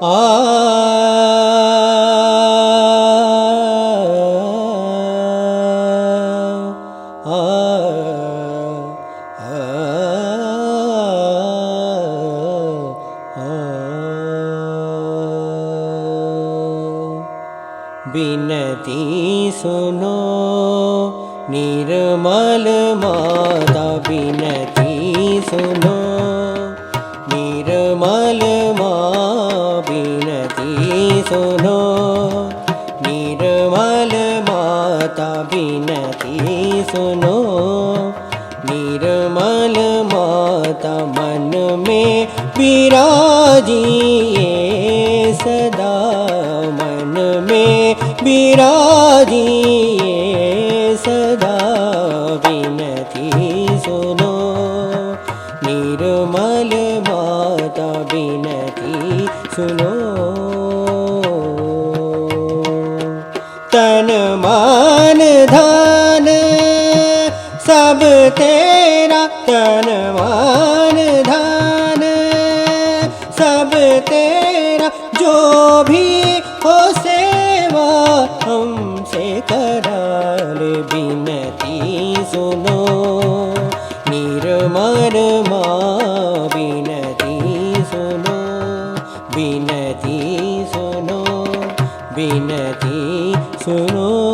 आ बिनती सुनो निर्मल माता, बिनती सुनो निर्मल माँ, बिनती सुनो निर्मल माता, बिनती सुनो निर्मल माता। मन में विराजिए सदा, मन में विराजिए सदा, बिनती सुनो निर्मल माता, बिनती सुनो। तन मान धन सब तेरा, तन मान धन सब तेरा, जो भी हो सेवा हमसे करा ले। बिनती सुनो निर्मल माँ, बिनती सुनो, बिनती सुनो, बिनती सुनो।